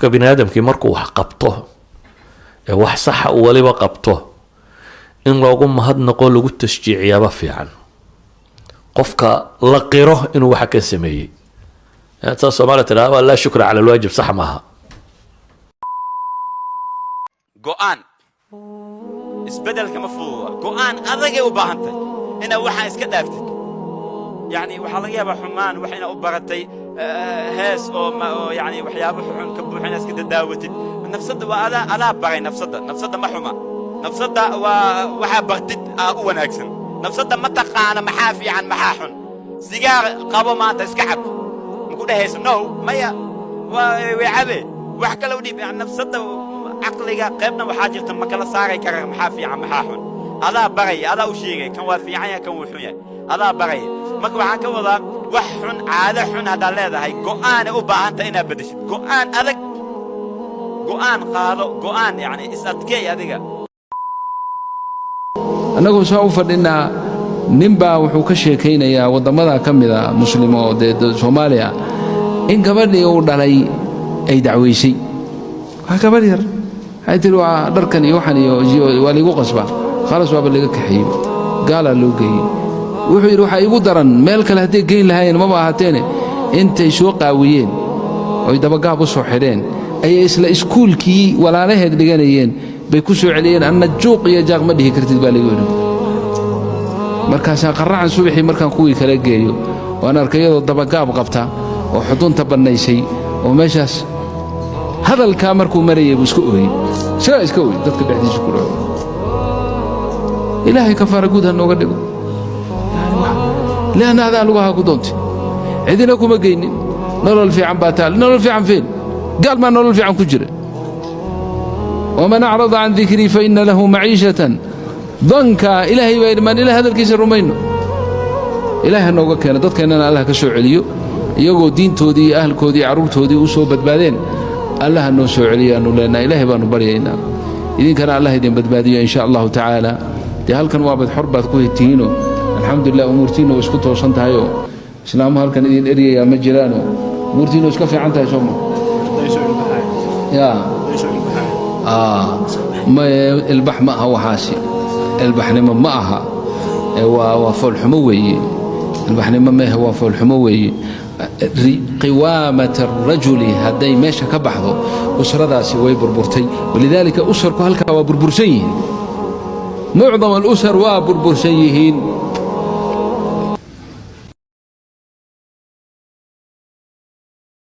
qofka bini aadamkii markuu wax qabto ee wax saxa uu waliba qabto in loogu mahadnaqo lagu tashjiiciyaaba fiican qofka la qiro inuu waxa ka sameeyey inta Soomaaliya tiraahdo la shukra ala alwaajib sax maaha go'aan isbedelka ma fududa go'aan adag ay u baahantay ina waxa iska dhaaftay يعني وحلا يابا حمان وحنا أبرتي هاس أو يعني وحيابا حن كبوحنا ناس كده داوتي نفسد وأنا بري نفسد ما حما نفسد وحبرتت أقوى أكسن نفسد ما تقانا محافي عن محاحن سيجار قابو ما تسكعب نقول هاس نو ما يا وعبي وحكى لو دي يعني نفسد عقلي قيبنا وحاجة ما كلا صاري كرم محافي عن محاحن هذا بري هذا وشيء كان وافي عيا كان وحيا هذا بري marka waxaan ka wadaa wax xun caado xun hada leedahay go'aan u baahanta inaad bedeshid go'aan adag go'aan qaado go'aan yani isadkay adiga anagu soo fadhina nimba wuxuu ka sheekaynayaa wadamada kamida muslimo oo Soomaaliya in gabadhii uu dhalay ay dacweysay waxa gabar yar ay tiri waa dharkan iyo waxan iyo waligu qasba khalas waa laga kaxeeyay gaala loo geeyay wuxuu yiri waxa igu daran meel kale hadii geyn lahayn ma baahateen intay soo qaawiyeen oo dabagaab u soo xireen ay isla iskuulkii walaalaheed dhiganayeen bay ku soo celiyeen anna juuq iyo jaaq ma dhihi kartid baa lagu yiri markaas qarracan subaxii markaan kuwii kala geeyo waan arkayado dabagaab qabta oo xudunta banaysay oo meeshaas hadalka markuu marayay buu isku ooyay iska ooyay dadka dhexdiisa ku dhaw ilaahay kafaara guud ha nooga dhigo لأن هذا لغها قدونتي عندنا كم جيني نرى في عم باتال نرى في عم فين قال ما نرى في عم كجرة ومن أعرض عن ذكري فإن له معيشة ضنكا إلهي وإرمان إلى هذا الكيس الرومين إلهي النوغا كان ضد كان أنا الله كسوع عليو يقول دين تودي أهل كودي عروب تودي وصوبت بعدين الله أنه سوع علي أنه لنا إلهي بانو بريئنا إذن كان الله يدين بدبادية إن شاء الله تعالى دي هل كان وابد حربة كوي التينو الحمد لله أمورتينو واسكتوا وصنتهايو إسلام هالكن إذن إريا يا مجرانو أمورتينو اسكفي عنتها شوما يا ما البح ما هو حاسي البحر ما معها وفول حموي البحر ما هو فول حموي قوامة الرجل هدي ماشى كبحضه أسرة داسي ويبربرتي ولذلك أسر كهلك وبربرسيين معظم الأسر وبربرسيين